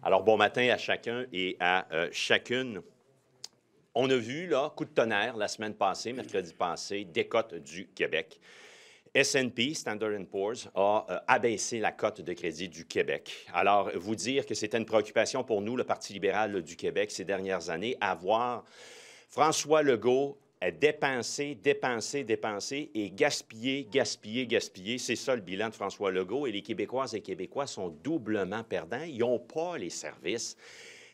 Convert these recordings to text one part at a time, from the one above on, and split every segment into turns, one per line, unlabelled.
Alors, bon matin à chacun et à chacune. On a vu, là, coup de tonnerre la semaine passée, mercredi passé, décote du Québec. S&P, Standard & Poor's, a abaissé la cote de crédit du Québec. Alors, vous dire que c'était une préoccupation pour nous, le Parti libéral du Québec, ces dernières années, à voir François Legault dépenser et gaspiller. C'est ça le bilan de François Legault. Et les Québécoises et Québécois sont doublement perdants. Ils n'ont pas les services.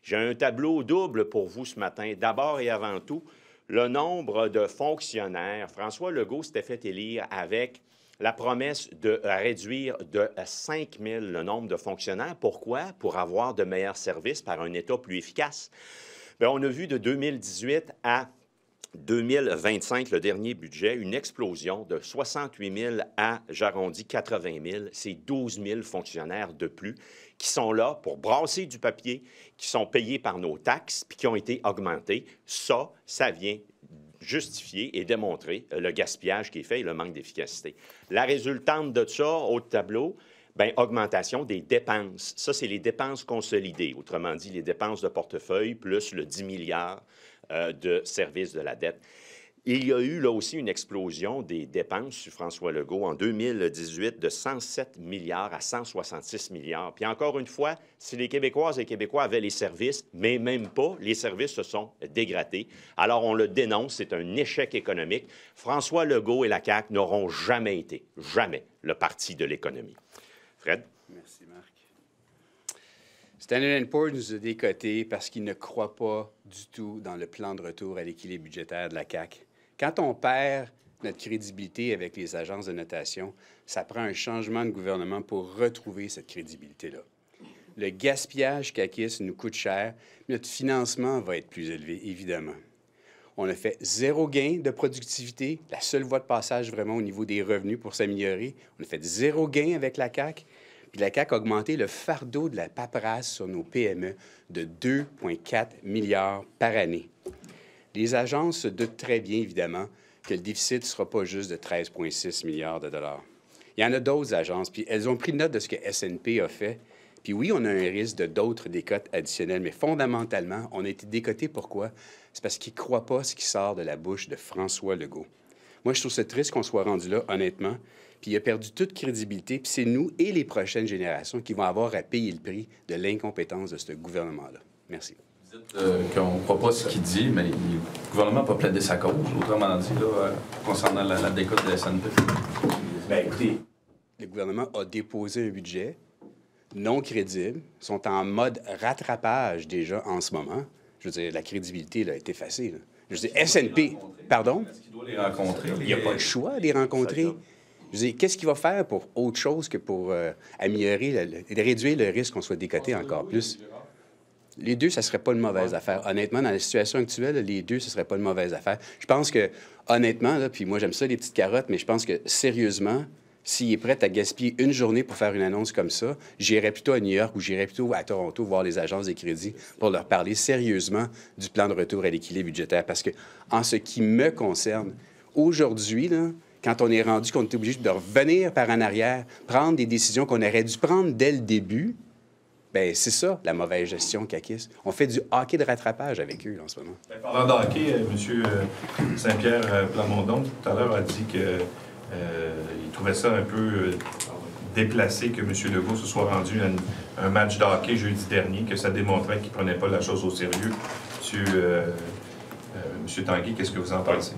J'ai un tableau double pour vous ce matin. D'abord et avant tout, le nombre de fonctionnaires. François Legault s'était fait élire avec la promesse de réduire de 5 000 le nombre de fonctionnaires. Pourquoi? Pour avoir de meilleurs services par un État plus efficace. Bien, on a vu de 2018 à 2025, le dernier budget, une explosion de 68 000 à, j'arrondis, 80 000. C'est 12 000 fonctionnaires de plus qui sont là pour brasser du papier, qui sont payés par nos taxes puis qui ont été augmentés. Ça vient justifier et démontrer le gaspillage qui est fait et le manque d'efficacité. La résultante de ça, au tableau, bien, augmentation des dépenses. Ça, c'est les dépenses consolidées. Autrement dit, les dépenses de portefeuille plus le 10 milliards de services de la dette. Il y a eu là aussi une explosion des dépenses sur François Legault en 2018 de 107 milliards à 166 milliards. Puis encore une fois, si les Québécoises et Québécois avaient les services, mais même pas, les services se sont dégradés. Alors on le dénonce, c'est un échec économique. François Legault et la CAQ n'auront jamais été, le parti de l'économie. Fred?
Merci, Marc. Standard & Poor's nous a décoté parce qu'il ne croit pas du tout dans le plan de retour à l'équilibre budgétaire de la CAQ. Quand on perd notre crédibilité avec les agences de notation, ça prend un changement de gouvernement pour retrouver cette crédibilité-là. Le gaspillage caquiste nous coûte cher, mais notre financement va être plus élevé, évidemment. On a fait 0 gain de productivité, la seule voie de passage vraiment au niveau des revenus pour s'améliorer. On a fait 0 gain avec la CAQ. Puis la CAQ a augmenté le fardeau de la paperasse sur nos PME de 2,4 milliards par année. Les agences se doutent très bien, évidemment, que le déficit ne sera pas juste de 13,6 milliards de dollars. Il y en a d'autres agences, puis elles ont pris note de ce que S&P a fait. Puis oui, on a un risque de d'autres décotes additionnelles, mais fondamentalement, on a été décoté. Pourquoi? C'est parce qu'ils ne croient pas ce qui sort de la bouche de François Legault. Moi, je trouve ça triste qu'on soit rendu là, honnêtement. Puis il a perdu toute crédibilité. Puis c'est nous et les prochaines générations qui vont avoir à payer le prix de l'incompétence de ce gouvernement-là. Merci.
Vous dites qu'on ne croit pas ce qu'il dit, mais le gouvernement n'a pas plaidé sa cause, autrement dit, là, concernant la décote de S&P.
Bien, écoutez, le gouvernement a déposé un budget non crédible, sont en mode rattrapage déjà en ce moment. Je veux dire, la crédibilité là, est effacée. Là. Je veux dire, S&P, pardon?
Est-ce qu'il doit les rencontrer?
Il n'y a pas le choix de les rencontrer. Je veux dire, qu'est-ce qu'il va faire pour autre chose que pour améliorer, réduire le risque qu'on soit décoté encore plus? Les deux, ça ne serait pas une mauvaise affaire. Honnêtement, dans la situation actuelle, les deux, ce ne serait pas une mauvaise affaire. Je pense que, honnêtement, là, puis moi, j'aime ça, les petites carottes, mais je pense que, sérieusement, s'il est prêt à gaspiller une journée pour faire une annonce comme ça, j'irais plutôt à New York ou j'irais plutôt à Toronto voir les agences de crédit pour leur parler sérieusement du plan de retour à l'équilibre budgétaire. Parce que, en ce qui me concerne, aujourd'hui, là, quand on est rendu qu'on est obligé de revenir par en arrière, prendre des décisions qu'on aurait dû prendre dès le début, bien, c'est ça, la mauvaise gestion caquiste. On fait du hockey de rattrapage avec eux, en ce moment.
Bien, parlant de hockey, M. Saint-Pierre Plamondon, tout à l'heure, a dit qu'il trouvait ça un peu déplacé que M. Legault se soit rendu à un match de hockey jeudi dernier, que ça démontrait qu'il ne prenait pas la chose au sérieux. M. Tanguay, qu'est-ce que vous en pensez?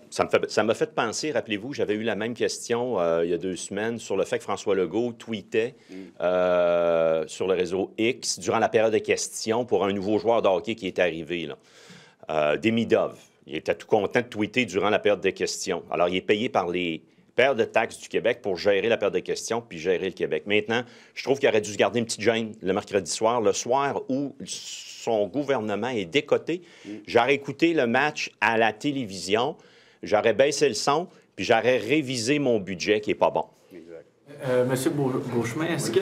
Ça m'a fait penser, rappelez-vous, j'avais eu la même question il y a 2 semaines sur le fait que François Legault tweetait sur le réseau X durant la période de questions pour un nouveau joueur de hockey qui est arrivé, Demidov. Il était tout content de tweeter durant la période de questions. Alors, il est payé par les pairs de taxes du Québec pour gérer la période de questions puis gérer le Québec. Maintenant, je trouve qu'il aurait dû se garder une petite gêne le mercredi soir, le soir où son gouvernement est décoté. J'aurais écouté le match à la télévision, j'aurais baissé le son, puis j'aurais révisé mon budget qui n'est pas bon.
Monsieur Beauchemin, est-ce que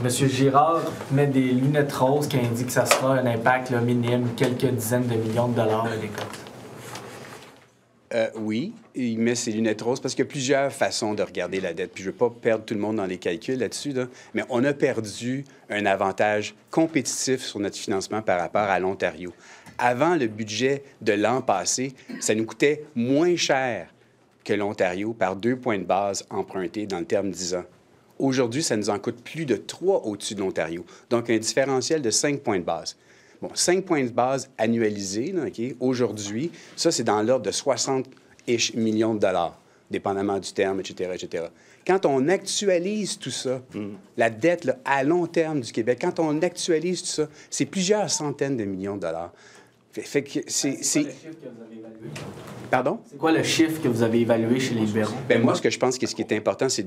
Monsieur Girard met des lunettes roses qui indiquent que ça sera un impact minime, quelques dizaines de millions de dollars de décote?
Oui, il met ses lunettes roses parce qu'il y a plusieurs façons de regarder la dette. Puis je ne veux pas perdre tout le monde dans les calculs là-dessus, là, mais on a perdu un avantage compétitif sur notre financement par rapport à l'Ontario. Avant le budget de l'an passé, ça nous coûtait moins cher que l'Ontario par 2 points de base empruntés dans le terme 10 ans. Aujourd'hui, ça nous en coûte plus de 3 au-dessus de l'Ontario. Donc, un différentiel de 5 points de base. Bon, 5 points de base annualisés, là, OK, aujourd'hui, ça, c'est dans l'ordre de 60 millions de dollars, dépendamment du terme, etc., etc. Quand on actualise tout ça, la dette là, à long terme du Québec, quand on actualise tout ça, c'est plusieurs centaines de millions de dollars. Fait que c'est... Pardon?
C'est quoi le chiffre que vous avez évalué chez les libéraux?
Bien, moi, ce que je pense que ce qui est important, c'est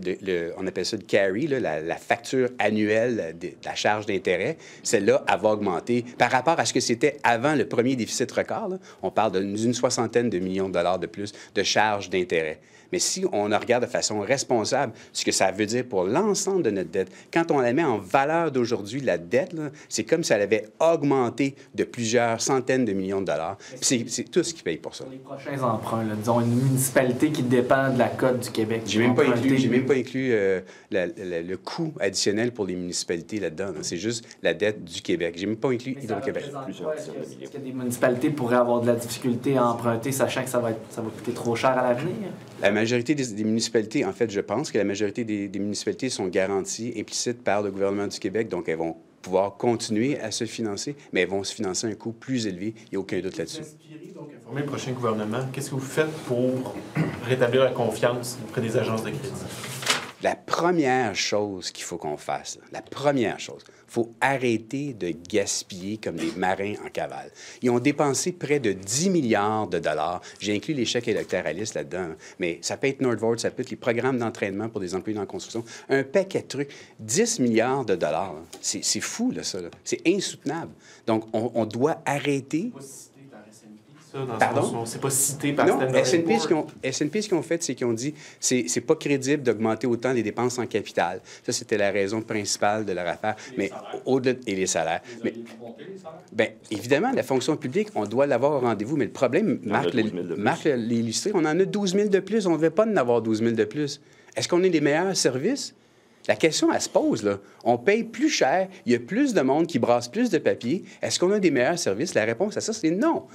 on appelle ça le carry, là, la facture annuelle de la charge d'intérêt. Celle-là, elle va augmenter par rapport à ce que c'était avant le premier déficit record. Là, on parle d'une soixantaine de millions de dollars de plus de charges d'intérêt. Mais si on regarde de façon responsable ce que ça veut dire pour l'ensemble de notre dette, quand on la met en valeur d'aujourd'hui, la dette, c'est comme si elle avait augmenté de plusieurs centaines de millions de dollars. C'est tout ce qui paye pour ça.
Pour les prochains emprunts, là, disons une municipalité qui dépend de la cote du Québec.
J'ai même pas inclus le coût additionnel pour les municipalités là-dedans. Là. C'est juste la dette du Québec. J'ai même pas inclus Hydro-Québec.
Est-ce que des municipalités pourraient avoir de la difficulté à emprunter, sachant que ça va coûter trop cher à l'avenir?
La majorité des municipalités, en fait, je pense que la majorité des municipalités sont garanties implicites par le gouvernement du Québec, donc elles vont pouvoir continuer à se financer, mais elles vont se financer à un coût plus élevé. Il n'y a aucun doute là-dessus.
Donc, informer le prochain gouvernement, qu'est-ce que vous faites pour rétablir la confiance auprès des agences de crédit?
La première chose qu'il faut qu'on fasse, la première chose, il faut arrêter de gaspiller comme des marins en cavale. Ils ont dépensé près de 10 milliards de dollars. J'ai inclus les chèques électoralistes là-dedans, mais ça peut être Nordvolt, ça peut être les programmes d'entraînement pour des employés dans la construction, un paquet de trucs. 10 milliards de dollars, c'est fou, là, ça. Là. C'est insoutenable. Donc, on doit arrêter... Pardon?
C'est pas cité par
non, S&P, ce qu'ils ont fait, c'est qu'ils ont dit c'est pas crédible d'augmenter autant les dépenses en capital. Ça, c'était la raison principale de leur affaire. Mais au-delà et les salaires. Mais, bien, évidemment, la fonction publique, on doit l'avoir au rendez-vous. Mais le problème, Marc l'a illustré, on en a 12 000 de plus. On ne veut pas en avoir 12 000 de plus. Est-ce qu'on est les meilleurs services? La question, elle se pose, là. On paye plus cher, il y a plus de monde qui brasse plus de papier. Est-ce qu'on a des meilleurs services? La réponse à ça, c'est non.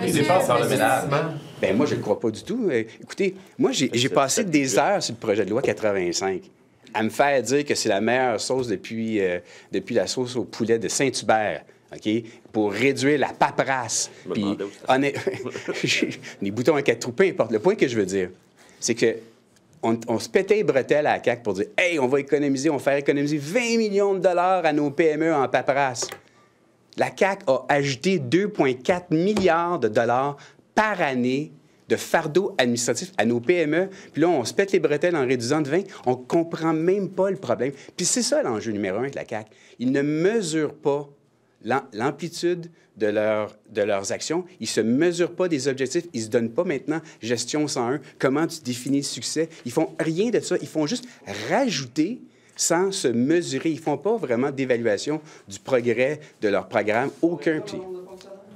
Les dépenses en investissement?
Bien, moi, je ne le crois pas du tout. Écoutez, moi, j'ai passé des heures sur le projet de loi 85 à me faire dire que c'est la meilleure sauce depuis la sauce au poulet de Saint-Hubert. OK? Pour réduire la paperasse. Puis, les boutons à 4 trous, peu importe. Le point que je veux dire, c'est que on se pétait les bretelles à la CAQ pour dire « Hey, on va faire économiser 20 millions de dollars à nos PME en paperasse. » La CAQ a ajouté 2,4 milliards de dollars par année de fardeau administratif à nos PME. Puis là, on se pète les bretelles en réduisant de 20. On ne comprend même pas le problème. Puis c'est ça l'enjeu numéro 1 de la CAQ. Ils ne mesurent pas l'amplitude de leurs actions. Ils ne se mesurent pas des objectifs. Ils ne se donnent pas maintenant gestion 101, comment tu définis le succès. Ils font rien de ça. Ils font juste rajouter sans se mesurer. Ils ne font pas vraiment d'évaluation du progrès de leur programme. Aucun pied.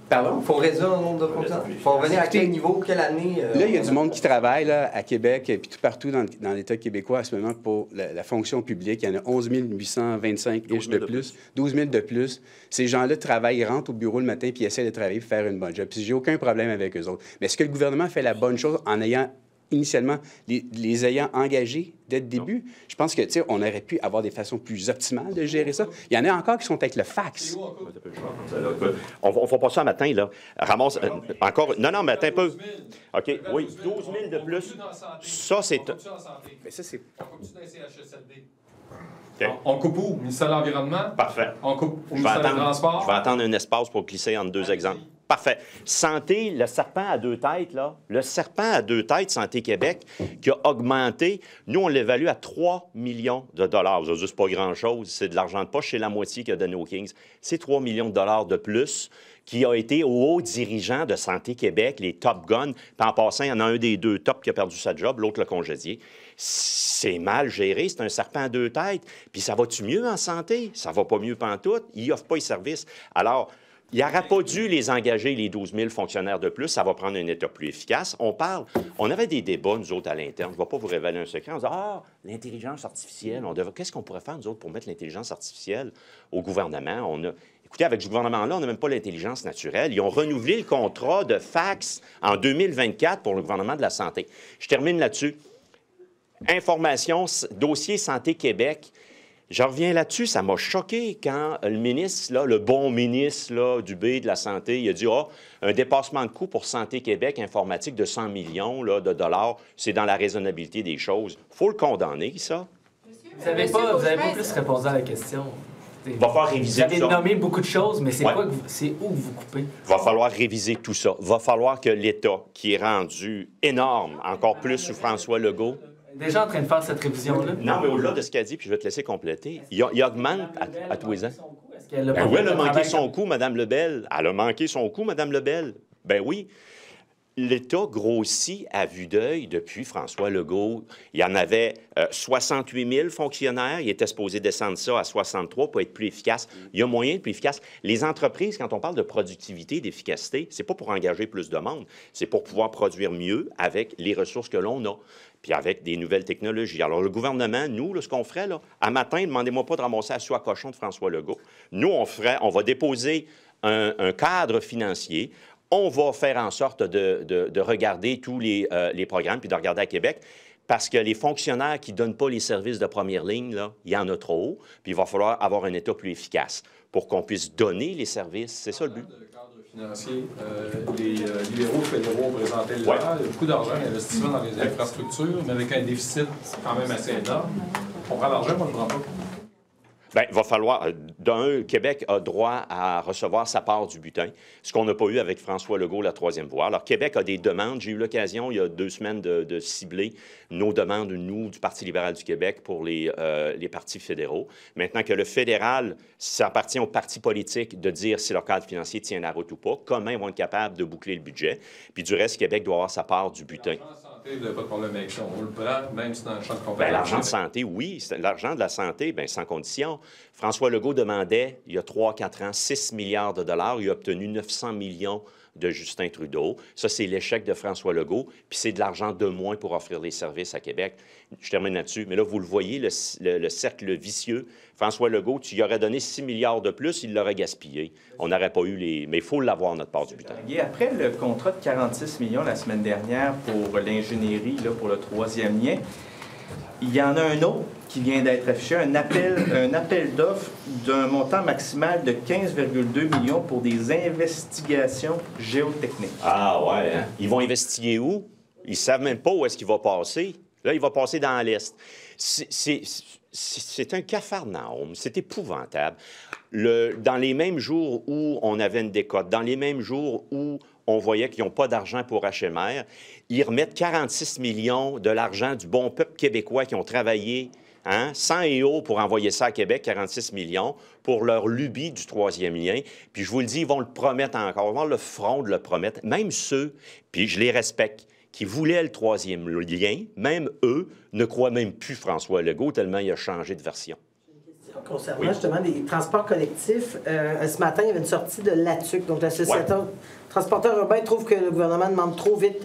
Pardon? Il faut réduire le nombre de fonctionnaires. Il faut revenir à quel niveau, quelle année?
Là, il y a du monde qui travaille là, à Québec et puis tout partout dans l'État québécois à ce moment pour la fonction publique. Il y en a 11 825-ish de plus. 12 000 de plus. Ces gens-là travaillent, ils rentrent au bureau le matin puis ils essaient de travailler pour faire une bonne job. Puis j'ai aucun problème avec eux autres. Mais est-ce que le gouvernement fait la bonne chose en ayant initialement les ayant engagés dès le début? Je pense que, tu sais, on aurait pu avoir des façons plus optimales de gérer ça. Il y en a encore qui sont avec le fax.
On ne fera pas ça matin, là. Ramasse encore... Non, mais attends un peu. OK, oui, 12 000 de plus. Ça, c'est...
Mais ça, c'est...
Okay.
On coupe où? Ministère de l'Environnement?
Parfait.
On coupe au ministère des Transports?
Je vais attendre un espace pour glisser entre deux exemples. Parfait. Santé, le serpent à deux têtes, là. Le serpent à deux têtes, Santé Québec, qui a augmenté. Nous, on l'évalue à 3 millions de dollars. Je veux dire, c'est pas grand-chose. C'est de l'argent de poche. C'est la moitié qu'il a donné aux Kings. C'est 3 millions de dollars de plus qui a été aux hauts dirigeants de Santé Québec, les Top Guns. Puis en passant, il y en a un des deux top qui a perdu sa job, l'autre l'a congédié. C'est mal géré, c'est un serpent à deux têtes. Puis ça va-tu mieux en santé? Ça va pas mieux pantoute. Ils n'offrent pas les services. Alors, Il n'aurait pas dû les engager, les 12 000 fonctionnaires de plus. Ça va prendre un État plus efficace. On avait des débats, nous autres, à l'interne. Je ne vais pas vous révéler un secret. On disait, l'intelligence artificielle, qu'est-ce qu'on pourrait faire, nous autres, pour mettre l'intelligence artificielle au gouvernement? Écoutez, avec ce gouvernement-là, on n'a même pas l'intelligence naturelle. Ils ont renouvelé le contrat de fax en 2024 pour le gouvernement de la Santé. Je termine là-dessus. Information, dossier Santé Québec. Je reviens là-dessus, ça m'a choqué quand le ministre, là, le bon ministre là, Dubé de la Santé, il a dit un dépassement de coût pour Santé Québec informatique de 100 millions là, de dollars, c'est dans la raisonnabilité des choses. Il faut le condamner, ça.
Vous n'avez pas plus répondu à la question.
Il va falloir réviser tout ça.
Vous avez nommé beaucoup de choses, mais c'est où que vous coupez?
Il va falloir réviser tout ça. Il va falloir que l'État, qui est rendu énorme, encore plus sous François Legault,
déjà en train de faire cette révision-là?
Non, mais au-delà de ce qu'elle dit, puis je vais te laisser compléter, il augmente à tous les ans.
Oui, elle
a manqué son coup, Mme Lebel. Elle a manqué son coup, Mme Lebel. Ben oui. L'État grossit à vue d'œil depuis François Legault. Il y en avait 68 000 fonctionnaires. Il était supposé descendre ça à 63 pour être plus efficace. Il y a moyen de plus efficace. Les entreprises, quand on parle de productivité, d'efficacité, c'est pas pour engager plus de monde. C'est pour pouvoir produire mieux avec les ressources que l'on a, puis avec des nouvelles technologies. Alors, le gouvernement, nous, là, ce qu'on ferait, là, à matin, demandez-moi pas de ramasser la soie cochon de François Legault. Nous, on va déposer un cadre financier. On va faire en sorte de regarder tous les programmes, puis de regarder à Québec, parce que les fonctionnaires qui ne donnent pas les services de première ligne, là, il y en a trop, puis il va falloir avoir un État plus efficace pour qu'on puisse donner les services. C'est ça le but.
Le cadre financier, les libéraux fédéraux présentaient il y a beaucoup d'argent d'investissement dans les infrastructures, mais avec un déficit quand même assez énorme. On prend l'argent, moi je ne prends pas.
Bien, il va falloir... Québec a droit à recevoir sa part du butin, ce qu'on n'a pas eu avec François Legault, la troisième voie. Alors, Québec a des demandes. J'ai eu l'occasion, il y a 2 semaines, de cibler nos demandes, nous, du Parti libéral du Québec, pour les partis fédéraux. Maintenant que le fédéral, ça appartient aux partis politiques de dire si leur cadre financier tient la route ou pas, comment ils vont être capables de boucler le budget. Puis du reste, Québec doit avoir sa part du butin.
Pas de problème avec ça. On le prend, même si dans le champ de compétences.
Bien, l'argent de santé, oui. L'argent de la santé, bien, sans condition. François Legault demandait, il y a 3-4 ans, 6 milliards de dollars. Il a obtenu 900 millions de Justin Trudeau. Ça, c'est l'échec de François Legault. Puis c'est de l'argent de moins pour offrir les services à Québec. Je termine là-dessus. Mais là, vous le voyez, le cercle vicieux. François Legault, tu y aurais donné 6 milliards de plus, il l'aurait gaspillé. On n'aurait pas eu les... Mais il faut l'avoir, notre part du butin.
Après le contrat de 46 millions la semaine dernière pour l'ingénierie, pour le 3e lien, il y en a un autre qui vient d'être affiché, un appel d'offres d'un montant maximal de 15,2 millions pour des investigations géotechniques.
Ah ouais, hein? Ils vont investiguer où? Ils ne savent même pas où est-ce qu'il va passer. Là, il va passer dans l'Est. C'est un capharnaüm, c'est épouvantable. Dans les mêmes jours où on avait une décote, dans les mêmes jours où on voyait qu'ils n'ont pas d'argent pour HMR, ils remettent 46 millions de l'argent du bon peuple québécois qui ont travaillé sang et eau pour envoyer ça à Québec, 46 millions, pour leur lubie du 3e lien. Puis je vous le dis, ils vont le promettre encore, ils vont avoir le front de le promettre. Même ceux, puis je les respecte, qui voulaient le 3e lien, même eux, ne croient même plus François Legault, tellement il a changé de version.
Concernant justement des transports collectifs, ce matin, il y avait une sortie de l'ATUC, donc l'association transporteurs urbains trouve que le gouvernement demande trop vite,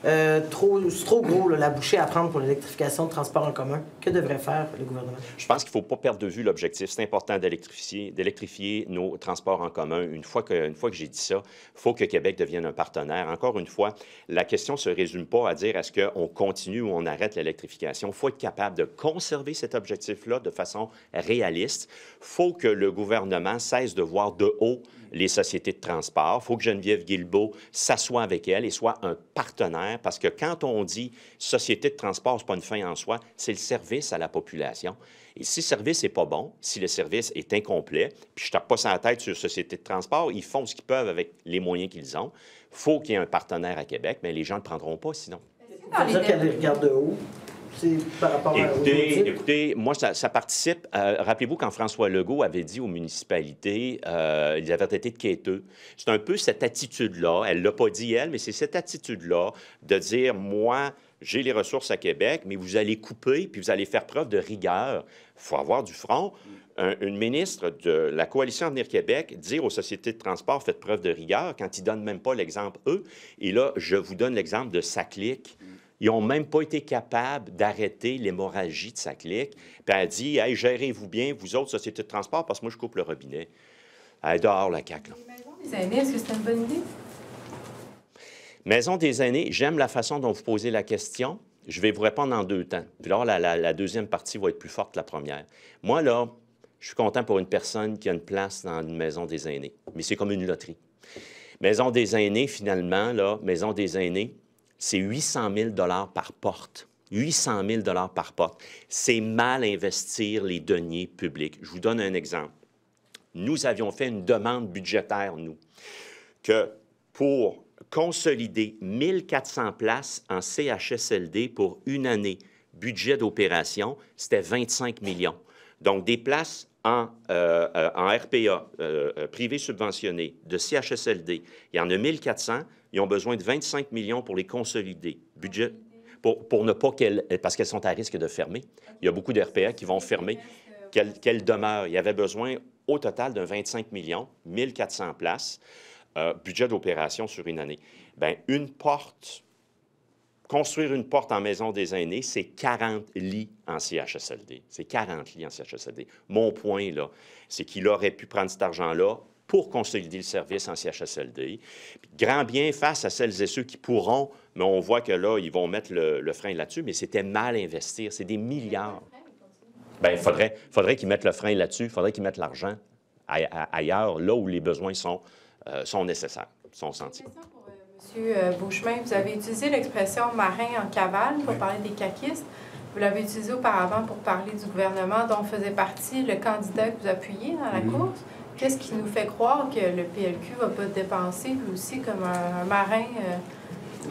c'est trop gros la bouchée à prendre pour l'électrification de transports en commun. Que devrait faire le gouvernement?
Je pense qu'il ne faut pas perdre de vue l'objectif. C'est important d'électrifier nos transports en commun. Une fois que j'ai dit ça, il faut que Québec devienne un partenaire. Encore une fois, la question ne se résume pas à dire est-ce qu'on continue ou on arrête l'électrification. Il faut être capable de conserver cet objectif-là de façon réaliste. Il faut que le gouvernement cesse de voir de haut les sociétés de transport. Il faut que Geneviève Guilbeault s'assoie avec elle et soit un partenaire, parce que quand on dit société de transport, ce n'est pas une fin en soi, c'est le service à la population. Et si le service n'est pas bon, si le service est incomplet, puis je ne tape pas sur la tête sur société de transport, ils font ce qu'ils peuvent avec les moyens qu'ils ont. Il faut qu'il y ait un partenaire à Québec, mais les gens ne le prendront pas sinon.
C'est ça qu'elle regarde de haut. Par rapport
écoutez, moi, ça participe. Rappelez-vous quand François Legault avait dit aux municipalités, ils avaient été de quêteux. C'est un peu cette attitude-là, elle ne l'a pas dit elle, mais c'est cette attitude-là de dire, moi, j'ai les ressources à Québec, mais vous allez couper, puis vous allez faire preuve de rigueur. Il faut avoir du front. une ministre de la Coalition Avenir Québec dire aux sociétés de transport, faites preuve de rigueur, quand ils ne donnent même pas l'exemple, eux. Et là, je vous donne l'exemple de SACLIC. Ils n'ont même pas été capables d'arrêter l'hémorragie de SACLIC. Puis elle dit, hey, gérez-vous bien, vous autres, sociétés de transport, parce que moi, je coupe le robinet. Elle dehors, la CAQ.
Les aînés, est-ce que c'est une bonne idée?
Maison des aînés, j'aime la façon dont vous posez la question. Je vais vous répondre en 2 temps. Puis là, la deuxième partie va être plus forte que la première. Moi, là, je suis content pour une personne qui a une place dans une maison des aînés. Mais c'est comme une loterie. Maison des aînés, finalement, là, maison des aînés, c'est 800 000 par porte. 800 000 par porte. C'est mal investir les deniers publics. Je vous donne un exemple. Nous avions fait une demande budgétaire, nous, que pour consolider 1400 places en CHSLD pour une année, budget d'opération, c'était 25 millions. Donc, des places en RPA, privé subventionné, de CHSLD, il y en a 1400, ils ont besoin de 25 millions pour les consolider. Budget, pour ne pas qu'elles, parce qu'elles sont à risque de fermer. Il y a beaucoup de RPA qui vont fermer, qu'elles demeurent. Il y avait besoin au total de 25 millions, 1400 places. Budget d'opération sur une année. Bien, une porte, construire une porte en maison des aînés, c'est 40 lits en CHSLD. C'est 40 lits en CHSLD. Mon point, là, c'est qu'il aurait pu prendre cet argent-là pour consolider le service en CHSLD. Puis, grand bien face à celles et ceux qui pourront, mais on voit que là, ils vont mettre le frein là-dessus, mais c'était mal investir. C'est des milliards. Bien, il faudrait qu'ils mettent le frein là-dessus. Il faudrait qu'ils mettent l'argent ailleurs, là où les besoins sont nécessaires, sont sentis.
Monsieur Beauchemin, vous avez utilisé l'expression « marin en cavale » pour parler des caquistes. Vous l'avez utilisé auparavant pour parler du gouvernement dont faisait partie le candidat que vous appuyez dans la course. Qu'est-ce qui nous fait croire que le PLQ ne va pas dépenser, lui aussi, comme un marin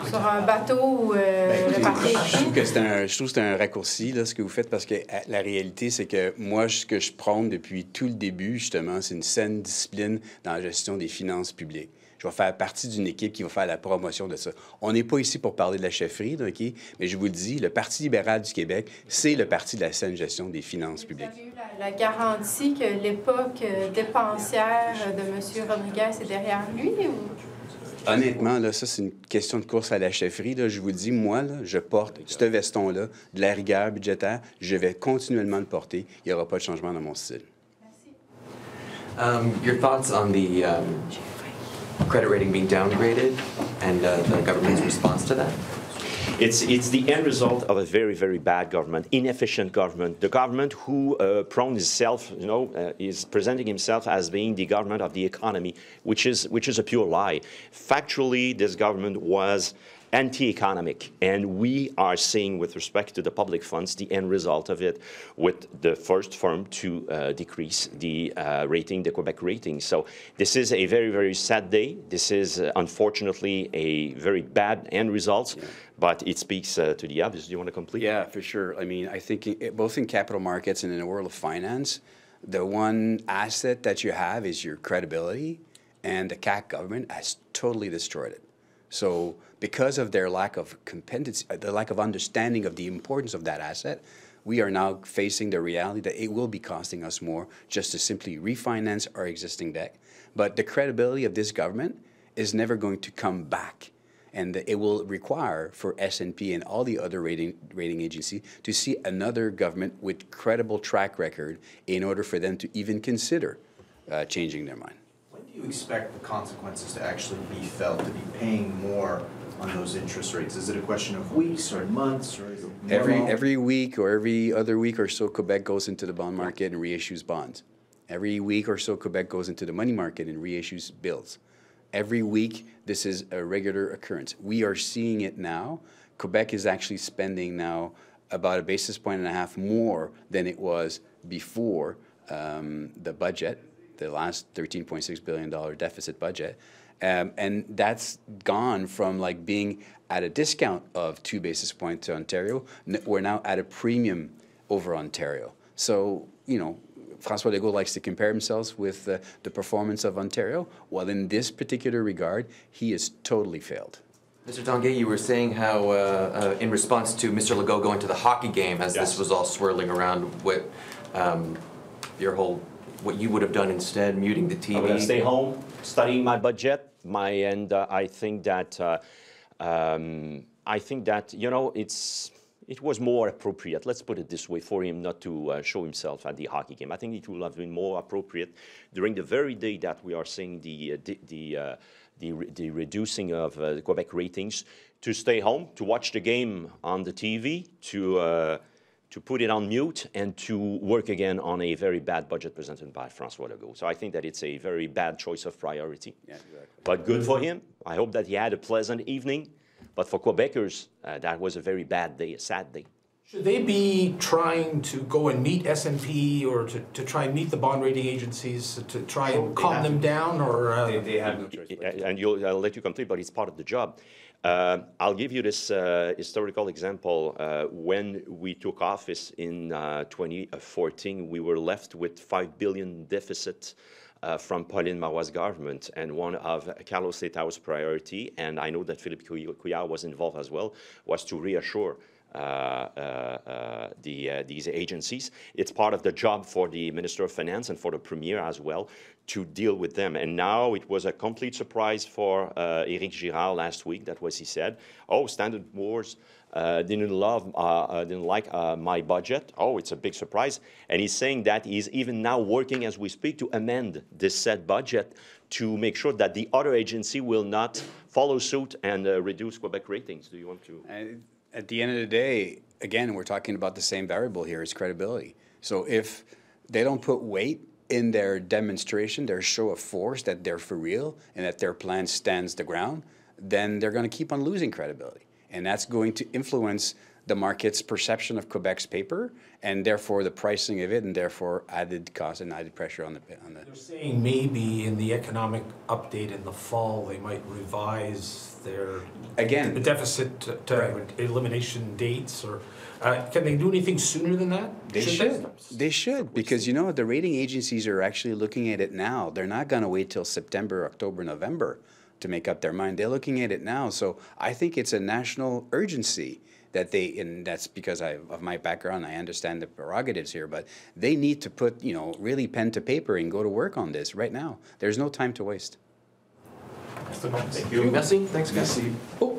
sur un bateau où le parti est pris?
Je trouve que c'est un raccourci, là, ce que vous faites, parce que la réalité, c'est que moi, ce que je prône depuis tout le début, justement, c'est une saine discipline dans la gestion des finances publiques. Je vais faire partie d'une équipe qui va faire la promotion de ça. On n'est pas ici pour parler de la chefferie, OK? Mais je vous le dis, le Parti libéral du Québec, c'est le parti de la saine gestion des finances publiques.
Vous avez eu la garantie que l'époque dépensière de M. Rodriguez est derrière lui? Ou...
Honnêtement, là, ça, c'est une question de course à la chefferie. Là. Je vous dis, moi, là, je porte ce veston-là, de la rigueur budgétaire. Je vais continuellement le porter. Il n'y aura pas de changement dans mon style.
Merci.
Your thoughts on the credit rating being downgraded and the government's response to that?
It's the end result of a very, very bad government, inefficient government. The government who prone itself, is presenting himself as being the government of the economy, which is a pure lie. Factually, this government was anti-economic, and we are seeing, with respect to the public funds, the end result of it with the first firm to decrease the rating, the Quebec rating. So this is a very, very sad day. This is, unfortunately, a very bad end result. Yeah. But it speaks to the obvious. Do you want to complete?
Yeah, for sure. I mean, I think both in capital markets and in the world of finance, the one asset that you have is your credibility, and the CAQ government has totally destroyed it. So because of their lack of competency, the lack of understanding of the importance of that asset, we are now facing the reality that it will be costing us more just to simply refinance our existing debt. But the credibility of this government is never going to come back. And it will require for S&P and all the other rating agencies to see another government with credible track record in order for them to even consider changing their mind.
When do you expect the consequences to actually be felt, to be paying more on those interest rates? Is it a question of weeks or months, or is it
every week or every other week or so, Quebec goes into the bond market and reissues bonds. Every week or so, Quebec goes into the money market and reissues bills. Every week, this is a regular occurrence. We are seeing it now. Quebec is actually spending now about 1.5 basis points more than it was before the budget, the last $13.6 billion deficit budget. And that's gone from like being at a discount of 2 basis points to Ontario. We're now at a premium over Ontario. So, François Legault likes to compare himself with the performance of Ontario. Well, in this particular regard, he has totally failed.
Mr. Tanguay, you were saying how, in response to Mr. Legault going to the hockey game, as this was all swirling around, what what you would have done instead, muting the TV?
I'm going to stay home, studying my budget, and I think that you know, it was more appropriate, let's put it this way, for him not to show himself at the hockey game. I think it would have been more appropriate during the very day that we are seeing the reducing of the Quebec ratings, to stay home, to watch the game on the TV, to put it on mute, and to work again on a very bad budget presented by François Legault. So I think that it's a very bad choice of priority. Yeah, exactly. But good for him. I hope that he had a pleasant evening. But for Quebecers, that was a very bad day, a sad day.
Should they be trying to go and meet S&P or to try and meet the bond rating agencies to try and calm them down? Or
they have no choice.
And I'll let you complete, but it's part of the job. I'll give you this historical example. When we took office in 2014, we were left with $5 billion deficit from Pauline Marois's government, and one of Carlos Letau's priority, and I know that Philippe Couillard was involved as well, was to reassure these agencies. It's part of the job for the Minister of Finance and for the Premier as well to deal with them. And now it was a complete surprise for Éric Girard last week. That was, he said, oh, Standard & Poor's didn't like my budget. Oh, it's a big surprise. And he's saying that he's even now working as we speak to amend this said budget to make sure that the other agency will not follow suit and reduce Quebec ratings. Do you want to?
At the end of the day, again, we're talking about the same variable here, is credibility. So if they don't put weight in their demonstration, their show of force, that they're for real and that their plan stands the ground, then they're going to keep on losing credibility. And that's going to influence the market's perception of Quebec's paper, and therefore the pricing of it, and therefore added cost and added pressure on the.
They're saying maybe in the economic update in the fall they might revise their the deficit to elimination dates, or can they do anything sooner than that?
They should. They should, because you know the rating agencies are actually looking at it now. They're not going to wait till September, October, November to make up their mind. They're looking at it now. So I think it's a national urgency that they, and that's because of my background, I understand the prerogatives here, but they need to put, you know, really pen to paper and go to work on this right now. There's no time to waste.
Thank you. Merci. Thanks, guys.
Oh.